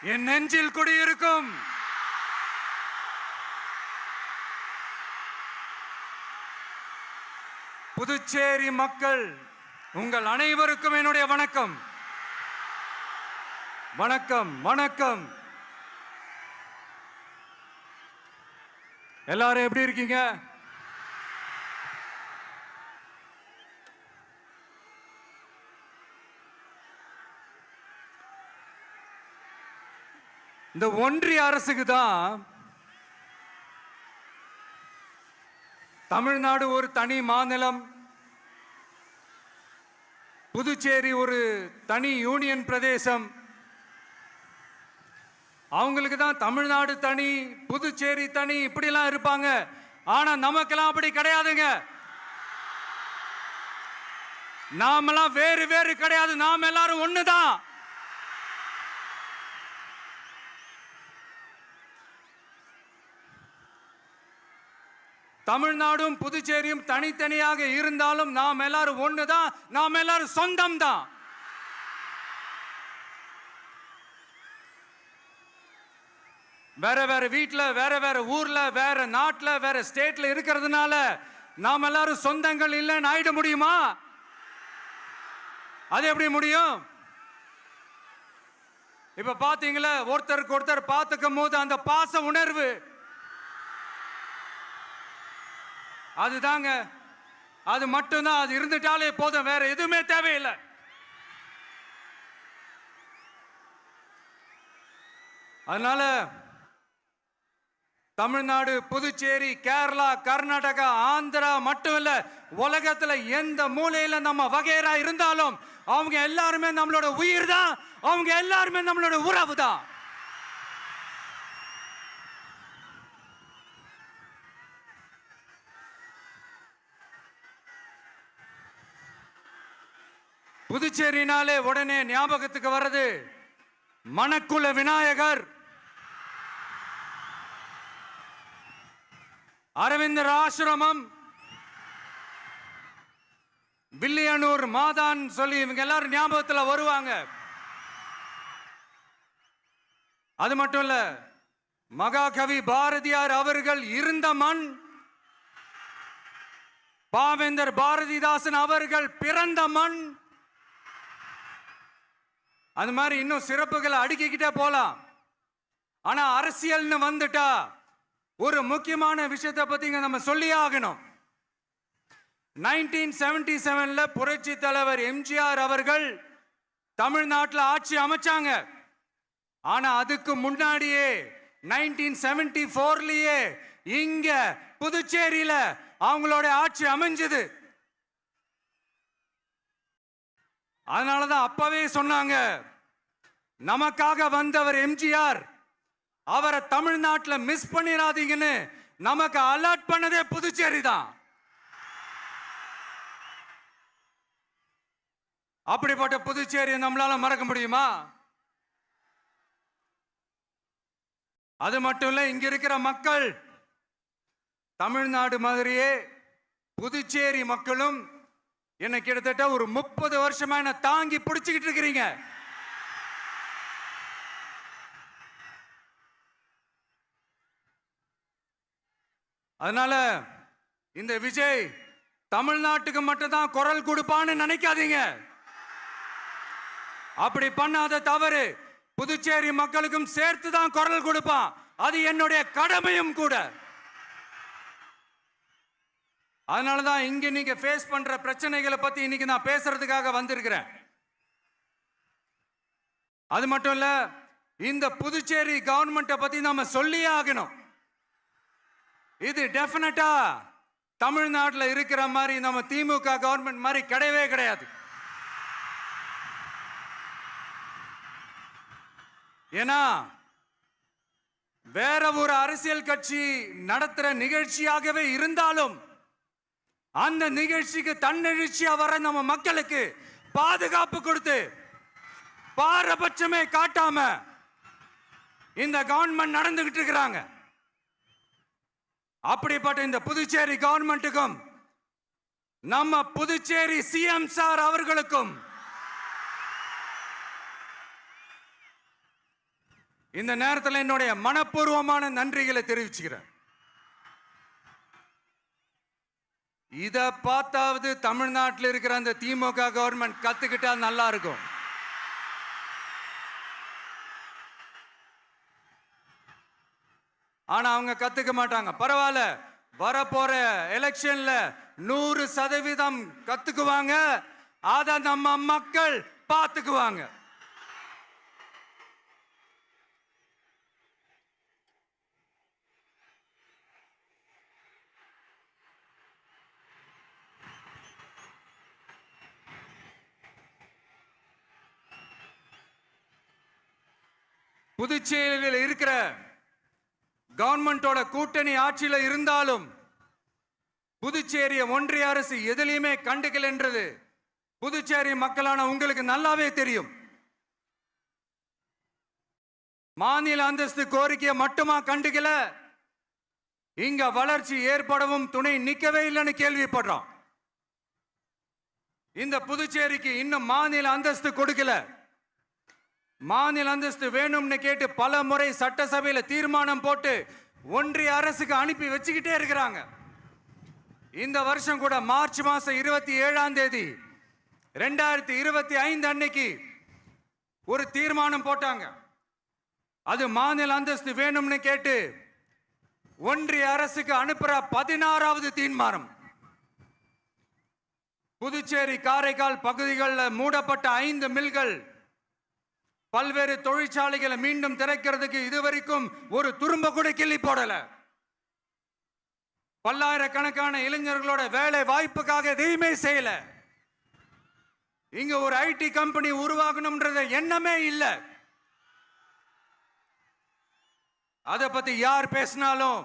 என் நெஞ்சில் குடியிருக்கும் புதுச்சேரி மக்கள் உங்கள் அனைவருக்கும் என்னுடைய வணக்கம். வணக்கம் வணக்கம். எல்லாரும் எப்படி இருக்கீங்க? இந்த ஒன்றிய அரசுக்கு தான் தமிழ்நாடு ஒரு தனி மாநிலம், புதுச்சேரி ஒரு தனி யூனியன் பிரதேசம். அவங்களுக்கு தான் தமிழ்நாடு தனி, புதுச்சேரி தனி, இப்படிலாம் இருப்பாங்க. ஆனா நமக்கெல்லாம் அப்படி கிடையாதுங்க. நாமெல்லாம் வேறு வேறு கிடையாது. நாம் எல்லாரும் ஒண்ணுதான். தமிழ்நாடும் புதுச்சேரியும் தனித்தனியாக இருந்தாலும் நாம் எல்லாரும் ஒண்ணுதான். நாம் எல்லாரும் சொந்தம் தான். வேற வேற வீட்டுல, வேற வேற ஊர்ல, வேற நாட்டுல, வேற ஸ்டேட்ல இருக்கிறதுனால நாம் எல்லாரும் சொந்தங்கள் இல்லைன்னு ஆயிட முடியுமா? அது எப்படி முடியும்? இப்ப பாத்தீங்களா, ஒருத்தருக்கு ஒருத்தர் பார்த்துக்கும் போது அந்த பாச உணர்வு, அதுதாங்க, அது மட்டும்தான். அது இருந்துட்டாலே போதும், வேற எதுவுமே தேவையில்லை. அதனால தமிழ்நாடு, புதுச்சேரி, கேரளா, கர்நாடகா, ஆந்திரா மட்டும் இல்ல, உலகத்துல எந்த மூலையில நம்ம வகைரா இருந்தாலும் அவங்க எல்லாருமே நம்மளோட உயிர் தான். அவங்க எல்லாருமே நம்மளோட உறவு தான். புதுச்சேரினாலே உடனே ஞாபகத்துக்கு வர்றது மணக்குள விநாயகர், அரவிந்தர் ஆசிரமம், வில்லியனூர் மாதான் சொல்லி இவங்க எல்லாரும் ஞாபகத்தில் வருவாங்க. அது மட்டும் இல்ல, மகாகவி பாரதியார் அவர்கள் இருந்த மண், பாவேந்தர் பாரதிதாசன் அவர்கள் பிறந்த மண். அது மாதிரி இன்னும் சிறப்புகளை அடுக்கிக்கிட்டே போலாம். ஆனா அரசியல்னு வந்துட்டா ஒரு முக்கியமான விஷயத்தை பத்தி நம்ம சொல்லி ஆகணும். 1977ல புரட்சி தலைவர் எம்ஜிஆர் அவர்கள் தமிழ்நாட்டில் ஆட்சி அமைச்சாங்க. ஆனா அதுக்கு முன்னாடியே 1974லயே இங்க புதுச்சேரியில அவங்களோட ஆட்சி அமைஞ்சது. அதனாலதான் அப்பவே சொன்னாங்க, நமக்காக வந்தவர் எம்ஜிஆர், அவரை தமிழ்நாட்டில் மிஸ் பண்ணிடாதீங்கன்னு நமக்கு அலர்ட் பண்ணதே புதுச்சேரி தான். அப்படிப்பட்ட புதுச்சேரியை நம்மளால மறக்க முடியுமா? அது மட்டும் இல்ல, இங்க இருக்கிற மக்கள் தமிழ்நாடு மாதிரியே புதுச்சேரி மக்களும் என்ன கிட்டத்தட்ட ஒரு 30 வருஷமா என்ன தாங்கி பிடிச்சுக்கிட்டு இருக்கிறீங்க. அதனால இந்த விஜய் தமிழ்நாட்டுக்கு மட்டும்தான் குரல் கொடுப்பான்னு நினைக்காதீங்க. அப்படி பண்ணாத தவறு. புதுச்சேரி மக்களுக்கும் சேர்த்து தான் குரல் கொடுப்பான். அது என்னுடைய கடமையும் கூட. அதனாலதான் இங்க நீங்க ஃபேஸ் பண்ற பிரச்சனைகளை பத்தி இன்னைக்கு நான் பேசுறதுக்காக வந்திருக்கிறேன். அது மட்டும் இல்ல, இந்த புதுச்சேரி கவர்மெண்ட்டை பத்தி நாம சொல்லியே ஆகணும். இது டெஃபினட்டா தமிழ்நாட்டில் இருக்கிற மாதிரி நம்ம திமுக கவர்மெண்ட் மாதிரி கிடையவே கிடையாது. ஏன்னா வேற ஒரு அரசியல் கட்சி நடத்துற நிகழ்ச்சியாகவே இருந்தாலும் அந்த நிகழ்ச்சிக்கு தன்னெழுச்சியா வர நம்ம மக்களுக்கு பாதுகாப்பு கொடுத்து பாரபட்சமே காட்டாம இந்த கவர்மெண்ட் நடந்துகிட்டு இருக்கிறாங்க. அப்படிப்பட்ட இந்த புதுச்சேரி கவர்மெண்ட்டுக்கும் நம்ம புதுச்சேரி சிஎம் சார் அவர்களுக்கும் இந்த நேரத்தில் என்னுடைய மனப்பூர்வமான நன்றிகளை தெரிவிச்சுக்கிறேன். இத பார்த்தாவது தமிழ்நாட்டில் இருக்கிற அந்த திமுக கவர்மெண்ட் கத்துக்கிட்டா நல்லா இருக்கும். ஆனா அவங்க கத்துக்க மாட்டாங்க. பரவாயில்ல, வரப்போற எலெக்ஷன்ல 100% கத்துக்குவாங்க. அத நம்ம மக்கள் பார்த்துக்குவாங்க. புதுச்சேரியில் இருக்கிற கவர்மெண்டோட கூட்டணி ஆட்சியில இருந்தாலும் புதுச்சேரிய ஒன்றிய அரசு எதிலையுமே கண்டுக்கல என்றது புதுச்சேரி மக்களான உங்களுக்கு நல்லாவே தெரியும். மாநில அந்தஸ்து கோரிக்கையை மட்டுமா கண்டுக்கல, இங்க வளர்ச்சி ஏற்படவும் துணை நிக்கவே இல்லைன்னு கேள்விப்படுறோம். இந்த புதுச்சேரிக்கு இன்னும் மாநில அந்தஸ்து கொடுக்கல. மாநில அந்தஸ்து வேணும்னு கேட்டு பல முறை சட்டசபையில தீர்மானம் போட்டு ஒன்றிய அரசுக்கு அனுப்பி வச்சுக்கிட்டே இருக்கிறாங்க. இந்த வருஷம் கூட மார்ச் மாசம் 27ஆம் தேதி 2025 அன்னைக்கு ஒரு தீர்மானம் போட்டாங்க. அது மாநில அந்தஸ்து வேணும்னு கேட்டு ஒன்றிய அரசுக்கு அனுப்புற 16வது தீர்மானம். புதுச்சேரி காரைக்கால் பகுதிகளில் மூடப்பட்ட 5 மில்கள், பல்வேறு தொழிற்சாலைகளை மீண்டும் திறக்கிறதுக்கு இதுவரைக்கும் ஒரு துரும்ப கூட கிள்ளி போடல. பல்லாயிரக்கணக்கான இளைஞர்களோட வேலை வாய்ப்புக்காக எதையுமே செய்யல. இங்க ஒரு ஐடி கம்பெனி உருவாகணும்ன்றது எண்ணமே இல்லை. அதை பத்தி யார் பேசினாலும்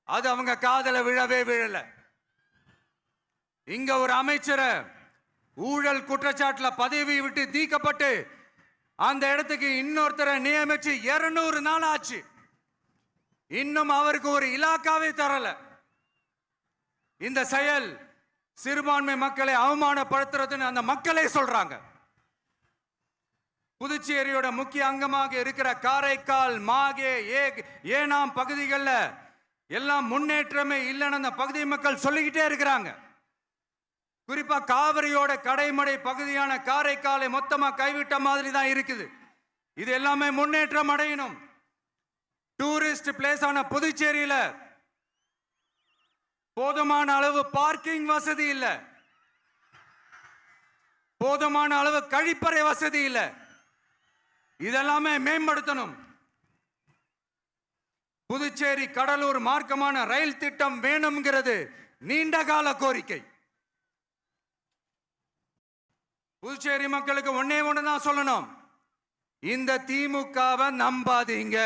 அது அவங்க காதல விழவே விழல. இங்க ஒரு அமைச்சரை ஊழல் குற்றச்சாட்டுல பதவி விட்டு நீக்கப்பட்டு அந்த இடத்துக்கு இன்னொருத்தரை நியமிச்சு 200 நாள் ஆச்சு. இன்னும் அவருக்கு ஒரு இலாக்காவே தரல. இந்த செயல் சிறுபான்மை மக்களை அவமானப்படுத்துறதுன்னு அந்த மக்களே சொல்றாங்க. புதுச்சேரியோட முக்கிய அங்கமாக இருக்கிற காரைக்கால், மாகே, ஏனாம் பகுதிகளில் எல்லாம் முன்னேற்றமே இல்லைன்னு அந்த பகுதி மக்கள் சொல்லிக்கிட்டே இருக்கிறாங்க. குறிப்பா காவிரியோட கடைமடை பகுதியான காரைக்காலை மொத்தமா கைவிட்ட மாதிரி தான் இருக்குது. இது எல்லாமே முன்னேற்றம் அடையணும். டூரிஸ்ட் பிளேஸ் ஆன புதுச்சேரியில போதுமான அளவு பார்க்கிங் வசதி இல்ல, போதுமான அளவு கழிப்பறை வசதி இல்ல. இதெல்லாமே மேம்படுத்தணும். புதுச்சேரி கடலூர் மார்க்கமான ரயில் திட்டம் வேணும்ங்கிறது நீண்ட கால கோரிக்கை. புதுச்சேரி மக்களுக்கு ஒன்னே ஒண்ணுதான் சொல்லணும், இந்த திமுகவை நம்பாதீங்க.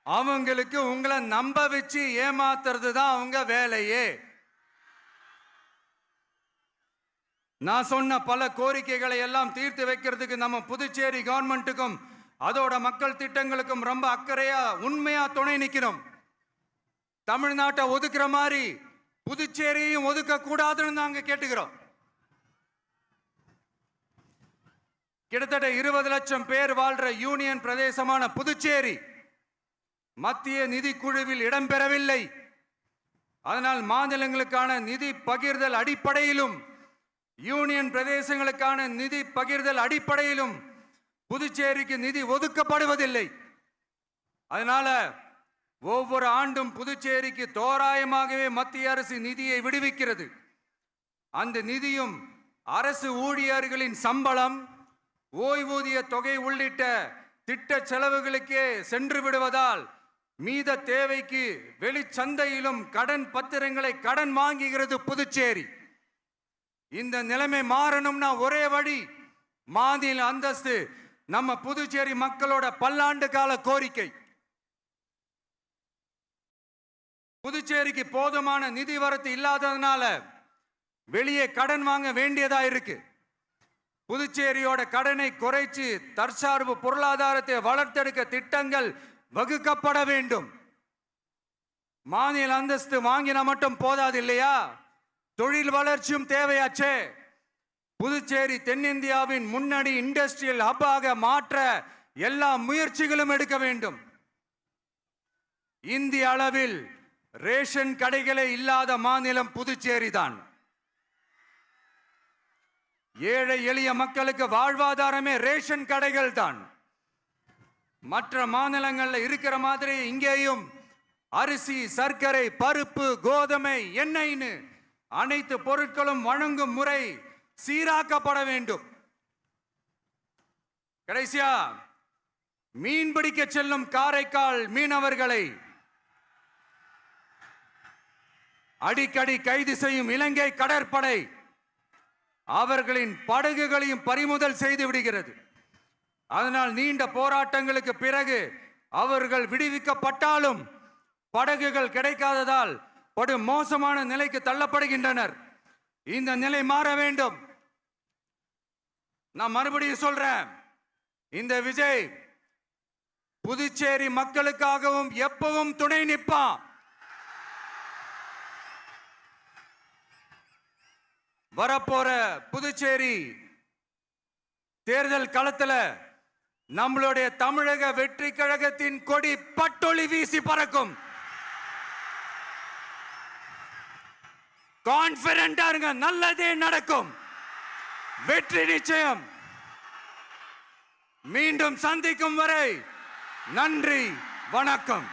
அவங்களுக்கு உங்களை நம்ப வச்சு ஏமாத்துறது தான் அவங்க வேலையே. நான் சொன்ன பல கோரிக்கைகளை எல்லாம் தீர்த்து வைக்கிறதுக்கு நம்ம புதுச்சேரி கவர்மெண்ட்டுக்கும் அதோட மக்கள் திட்டங்களுக்கும் ரொம்ப அக்கறையா உண்மையா துணை நிற்கிறோம். தமிழ்நாட்டை ஒதுக்குற மாதிரி புதுச்சேரியும் ஒதுக்க கூடாதுன்னு நாங்க கேட்டுக்கிறோம். கிட்டத்தட்ட 20 லட்சம் பேர் வாழ்ற யூனியன் பிரதேசமான புதுச்சேரி மத்திய நிதி குழுவில் இடம்பெறவில்லை. அதனால் மாநிலங்களுக்கான நிதி பகிர்தல் அடிப்படையிலும் யூனியன் பிரதேசங்களுக்கான நிதி பகிர்தல் அடிப்படையிலும் புதுச்சேரிக்கு நிதி ஒதுக்கப்படுவதில்லை. அதனால ஒவ்வொரு ஆண்டும் புதுச்சேரிக்கு தோராயமாகவே மத்திய அரசு நிதியை விடுவிக்கிறது. அந்த நிதியும் அரசு ஊழியர்களின் சம்பளம், ஓய்வூதிய தொகை உள்ளிட்ட திட்ட செலவுகளுக்கே சென்று விடுவதால் மீத தேவைக்கு வெளிச்சந்தையிலும் கடன் பத்திரங்களை கடன் வாங்குகிறது புதுச்சேரி. இந்த நிலைமை மாறணும்னா ஒரே வழி, மாநில அந்தஸ்து நம்ம புதுச்சேரி மக்களோட பல்லாண்டு கால கோரிக்கை. புதுச்சேரிக்கு போதுமான நிதி வரத்து இல்லாததுனால வெளியே கடன் வாங்க வேண்டியதா இருக்கு. புதுச்சேரியோட கடனை குறைச்சு தற்சார்பு பொருளாதாரத்தை வளர்த்தெடுக்க திட்டங்கள் வகுக்கப்பட வேண்டும். மாநில அந்தஸ்து வாங்கினா மட்டும் போதாது இல்லையா, தொழில் வளர்ச்சியும் தேவையாச்சே. புதுச்சேரி தென்னிந்தியாவின் முன்னணி இண்டஸ்ட்ரியல் ஹப்பாக மாற்ற எல்லா முயற்சிகளும் எடுக்க வேண்டும். இந்திய அளவில் ரேஷன் கடைகளே இல்லாத மாநிலம் புதுச்சேரி தான். ஏழை எளிய மக்களுக்கு வாழ்வாதாரமே ரேஷன் கடைகள் தான். மற்ற மாநிலங்கள்ல இருக்கிற மாதிரி இங்கேயும் அரிசி, சர்க்கரை, பருப்பு, கோதுமை, எண்ணெய்னு அனைத்து பொருட்களும் வழங்கும் முறை சீராக்கப்பட வேண்டும். கடைசியா மீன் பிடிக்க செல்லும் காரைக்கால் மீனவர்களை அடிக்கடி கைது செய்யும் இலங்கை கடற்படை அவர்களின் படகுகளையும் பறிமுதல் செய்து விடுகிறது. அதனால் நீண்ட போராட்டங்களுக்கு பிறகு அவர்கள் விடுவிக்கப்பட்டாலும் படகுகள் கிடைக்காததால் படு மோசமான நிலைக்கு தள்ளப்படுகின்றனர். இந்த நிலை மாற வேண்டும். நான் மறுபடியும் சொல்றேன், இந்த விஜய் புதுச்சேரி மக்களுக்காகவும் எப்பவும் துணை நிற்பான். வரப்போற புதுச்சேரி தேர்தல் களத்துல நம்மளுடைய தமிழக வெற்றி கழகத்தின் கொடி பட்டொளி வீசி பறக்கும். கான்பிடென்டா இருங்க, நல்லதே நடக்கும். வெற்றி நிச்சயம். மீண்டும் சந்திக்கும் வரை நன்றி, வணக்கம்.